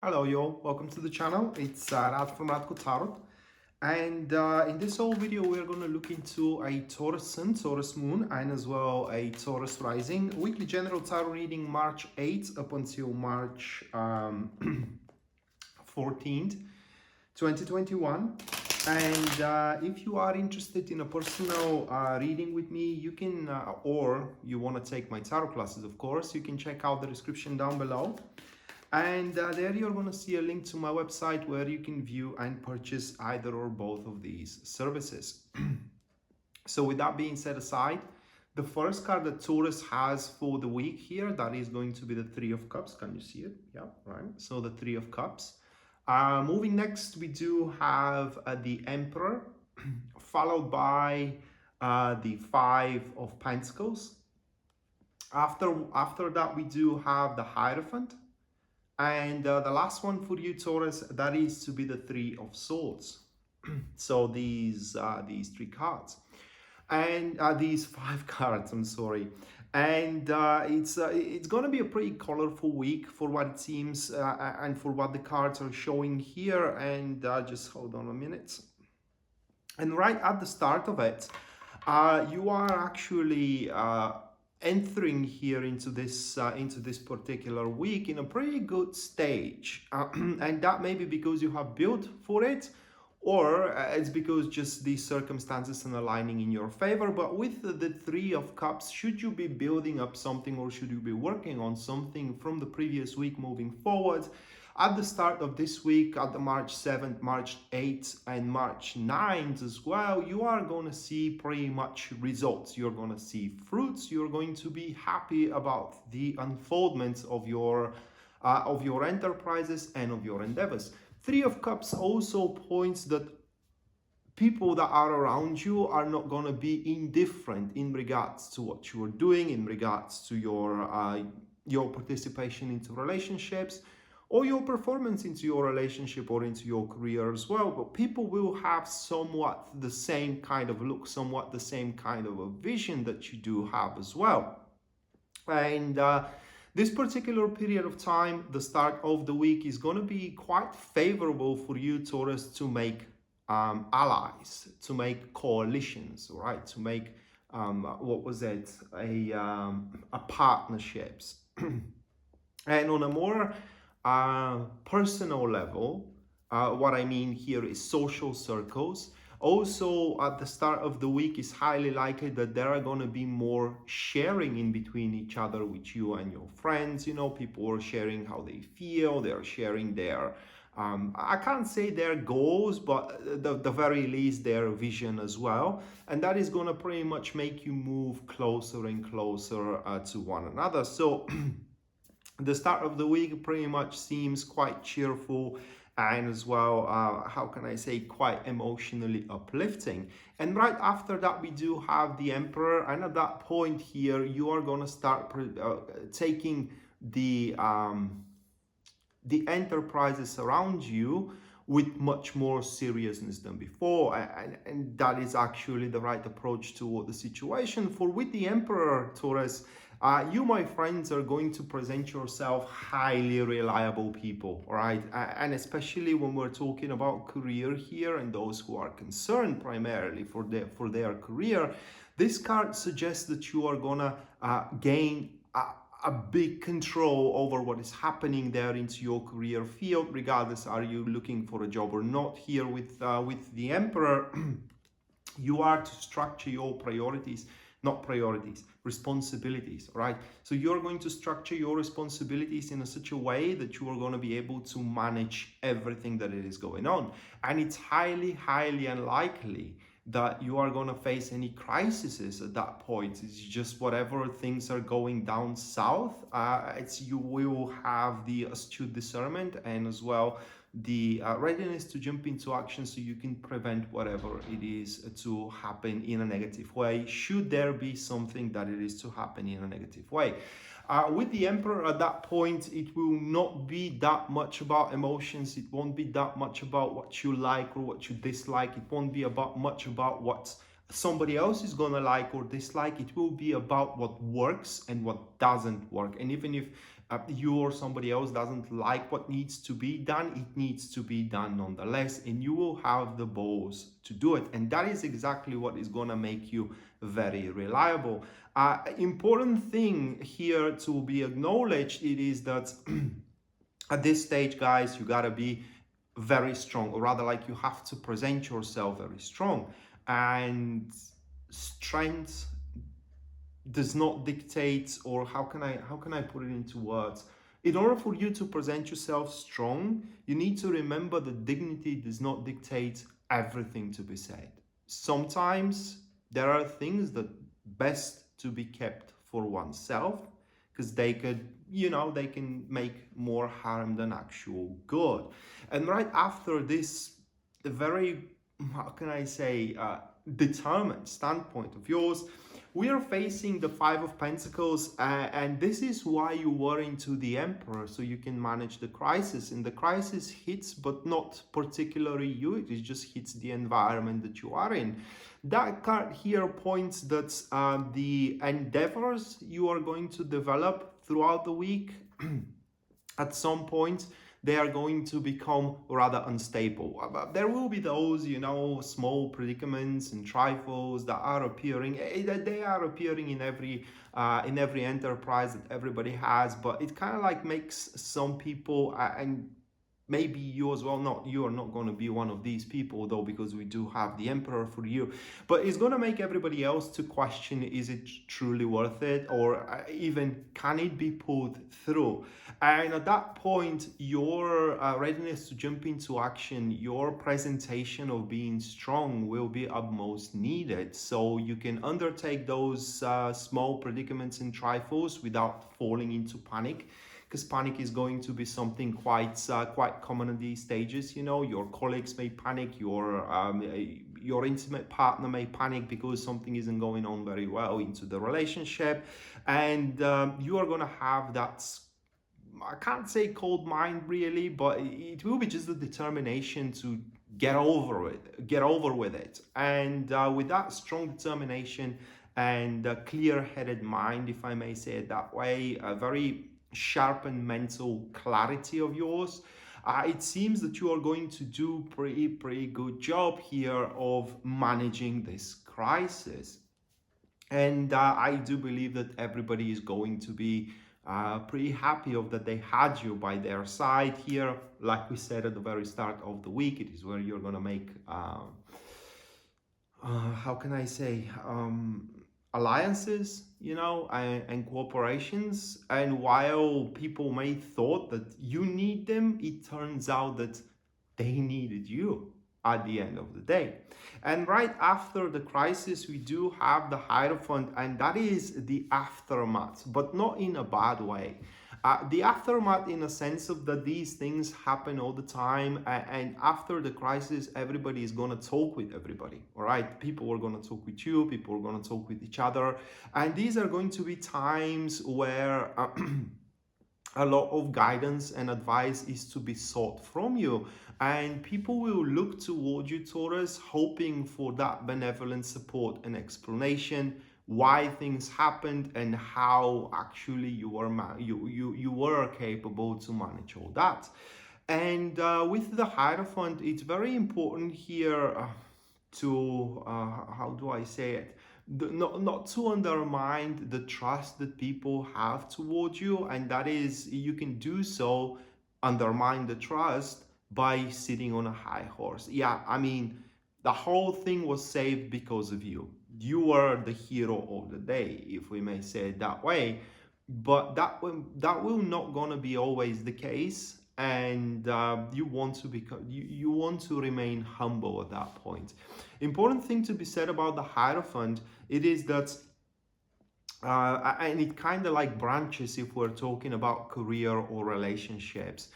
Hello, yo, welcome to the channel. It's Rad from Radko Tarot. And in this whole video, we're going to look into a Taurus Sun, Taurus Moon, and as well a Taurus Rising. Weekly General Tarot reading March 8th up until March 14th, 2021. And if you are interested in a personal reading with me, you can, or you want to take my tarot classes, of course, you can check out the description down below. And there you're going to see a link to my website where you can view and purchase either or both of these services. So with that being set aside, the first card that Taurus has for the week here, that is going to be the Three of Cups. Can you see it? Yeah, right. So the Three of Cups. Moving next, we do have the Emperor, followed by the Five of Pentacles. After that, we do have the Hierophant. And the last one for you, Taurus, that is to be the Three of Swords. So these three cards. And these five cards, I'm sorry. And it's going to be a pretty colorful week for what it seems and for what the cards are showing here. And just hold on a minute. And right at the start of it, you are actually entering here into this particular week in a pretty good stage, and that may be because you have built for it, or it's because just these circumstances are aligning in your favor. But with the Three of Cups, should you be building up something or should you be working on something from the previous week moving forward, at the start of this week, at the March 7th, March 8th, and March 9th as well, you are going to see pretty much results. You're going to see fruits. You're going to be happy about the unfoldment of your enterprises and of your endeavors. Three of Cups also points that people that are around you are not going to be indifferent in regards to what you are doing, in regards to your participation into relationships, or your performance into your relationship or into your career as well. But people will have somewhat the same kind of look, somewhat the same kind of a vision that you do have as well. And this particular period of time, the start of the week, is going to be quite favorable for you, Taurus, to make allies, to make coalitions, right? To make, partnerships. And on a more personal level, what I mean here is social circles. Also, at the start of the week, it's highly likely that there are going to be more sharing in between each other with you and your friends. You know, people are sharing how they feel, they're sharing their I can't say their goals, but the very least their vision as well. And that is going to pretty much make you move closer and closer to one another. So the start of the week pretty much seems quite cheerful and as well, how can I say, quite emotionally uplifting. And right after that, we do have the Emperor. And at that point here, you are going to start taking the enterprises around you with much more seriousness than before, and that is actually the right approach to the situation. For with the Emperor, Taurus, you, my friends, are going to present yourself highly reliable people, all right? And especially when we're talking about career here and those who are concerned primarily for their career, this card suggests that you are gonna gain a big control over what is happening there into your career field, regardless are you looking for a job or not. Here with the Emperor, you are to structure your responsibilities, right? So you're going to structure your responsibilities in such a way that you are going to be able to manage everything that it is going on. And it's highly, highly unlikely that you are going to face any crises at that point. It's just whatever things are going down south, you will have the astute discernment and as well the readiness to jump into action so you can prevent whatever it is to happen in a negative way, should there be something that it is to happen in a negative way. With the Emperor at that point, it will not be that much about emotions. It won't be that much about what you like or what you dislike. It won't be much about what somebody else is gonna like or dislike. It will be about what works and what doesn't work. And even if you or somebody else doesn't like what needs to be done, it needs to be done nonetheless, and you will have the balls to do it. And that is exactly what is going to make you very reliable. Important thing here to be acknowledged, it is that at this stage, guys, you got to be very strong, or rather, like, you have to present yourself very strong. And strength does not dictate, or how can I put it into words? In order for you to present yourself strong, you need to remember that dignity does not dictate everything to be said. Sometimes there are things that best to be kept for oneself, because they could, they can make more harm than actual good. And right after this, the very, how can I say, determined standpoint of yours, we are facing the Five of Pentacles, and this is why you were into the Emperor, so you can manage the crisis. And the crisis hits, but not particularly you, it just hits the environment that you are in. That card here points that the endeavors you are going to develop throughout the week, at some point, they are going to become rather unstable. There will be those, small predicaments and trifles that are appearing. They are appearing in every enterprise that everybody has, but it kind of like makes some people, and maybe you as well, you are not going to be one of these people though, because we do have the Emperor for you, but it's going to make everybody else to question, is it truly worth it, or even can it be pulled through? And at that point, your readiness to jump into action, your presentation of being strong will be utmost needed, so you can undertake those small predicaments and trifles without falling into panic, because panic is going to be something quite common in these stages. Your colleagues may panic, your intimate partner may panic because something isn't going on very well into the relationship, and you are going to have that, I can't say cold mind really, but it will be just the determination to get over with it. And with that strong determination and a clear-headed mind, if I may say it that way, a very sharpened mental clarity of yours, it seems that you are going to do pretty good job here of managing this crisis. And I do believe that everybody is going to be pretty happy of that they had you by their side here. Like we said at the very start of the week, it is where you're going to make how can I say, alliances, and cooperations. And while people may thought that you need them, it turns out that they needed you at the end of the day. And right after the crisis, we do have the Hierophant, and that is the aftermath, but not in a bad way. The aftermath, in a sense of that these things happen all the time, and after the crisis, everybody is going to talk with everybody, all right? People are going to talk with you, people are going to talk with each other, and these are going to be times where a lot of guidance and advice is to be sought from you, and people will look toward you, Taurus, hoping for that benevolent support and explanation why things happened and how actually you were capable to manage all that. And with the Hierophant, it's very important here to how do I say it, not to undermine the trust that people have towards you, and that is, you can do so, undermine the trust, by sitting on a high horse. Yeah, I mean, the whole thing was saved because of you. You were the hero of the day, if we may say it that way. But that will not gonna be always the case, and you want to remain humble at that point. Important thing to be said about the Hierophant, it is that and it kind of like branches if we're talking about career or relationships.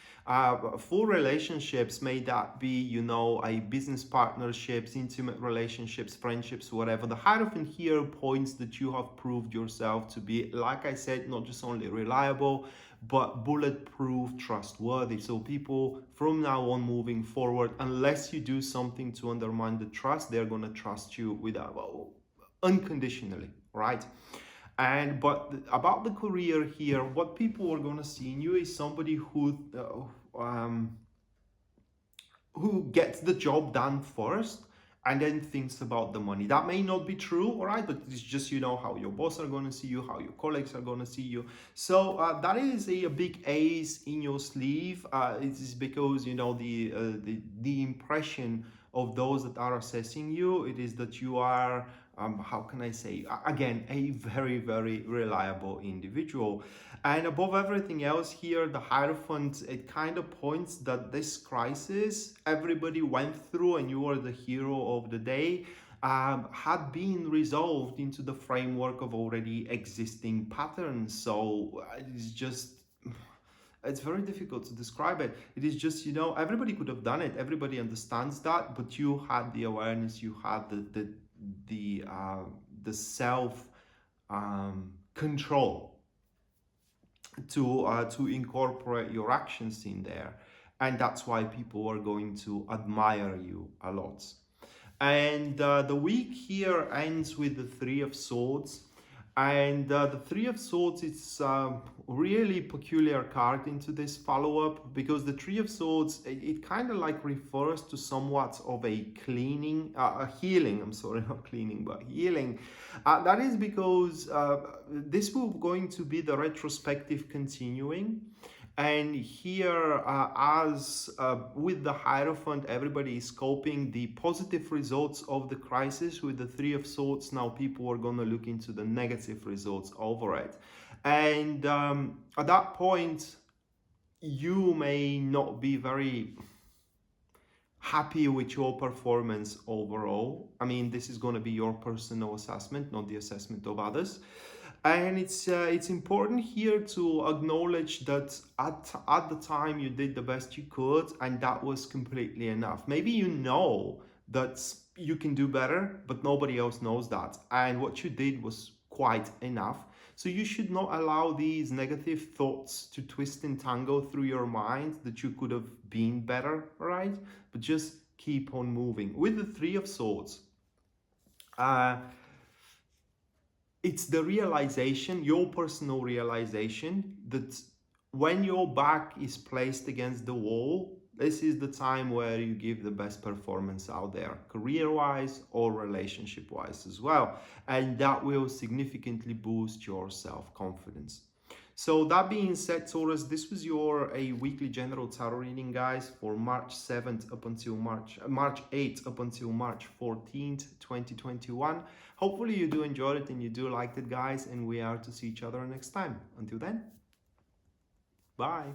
For relationships, may that be, a business partnerships, intimate relationships, friendships, whatever. The Hierophant here points that you have proved yourself to be, like I said, not just only reliable, but bulletproof, trustworthy. So people from now on moving forward, unless you do something to undermine the trust, they're going to trust you without, unconditionally, right? But about the career here, what people are going to see in you is somebody who gets the job done first and then thinks about the money. That may not be true, all right, but it's just, you know, how your boss are going to see you, how your colleagues are going to see you. So that is a big ace in your sleeve. It is because, you know, the impression of those that are assessing you, it is that you are how can I say, again, a very, very reliable individual. And above everything else here, the Hierophant, it kind of points that this crisis everybody went through and you are the hero of the day, had been resolved into the framework of already existing patterns. So it's very difficult to describe it. It is just, you know, everybody could have done it. Everybody understands that, but you had the awareness, you had the self control to incorporate your actions in there, and that's why people are going to admire you a lot. And the week here ends with the Three of Swords. And the Three of Swords is a really peculiar card into this follow-up, because the Three of Swords, it kind of like refers to somewhat of a cleaning, a healing, I'm sorry, not cleaning, but healing. That is because this will going to be the retrospective continuing. And here, as with the Hierophant, everybody is scoping the positive results of the crisis. With the Three of Swords, now people are going to look into the negative results over it. And at that point, you may not be very happy with your performance overall. I mean, this is going to be your personal assessment, not the assessment of others. And it's important here to acknowledge that at the time you did the best you could, and that was completely enough. Maybe you know that you can do better, but nobody else knows that. And what you did was quite enough. So you should not allow these negative thoughts to twist and tangle through your mind that you could have been better, right? But just keep on moving. With the Three of Swords, it's the realization, your personal realization, that when your back is placed against the wall, this is the time where you give the best performance out there, career-wise or relationship-wise as well. And that will significantly boost your self-confidence. So that being said, Taurus, this was your weekly general tarot reading, guys, for March 7th up until March 8th up until March 14th, 2021. Hopefully you do enjoy it and you do like it, guys, and we are to see each other next time. Until then, bye.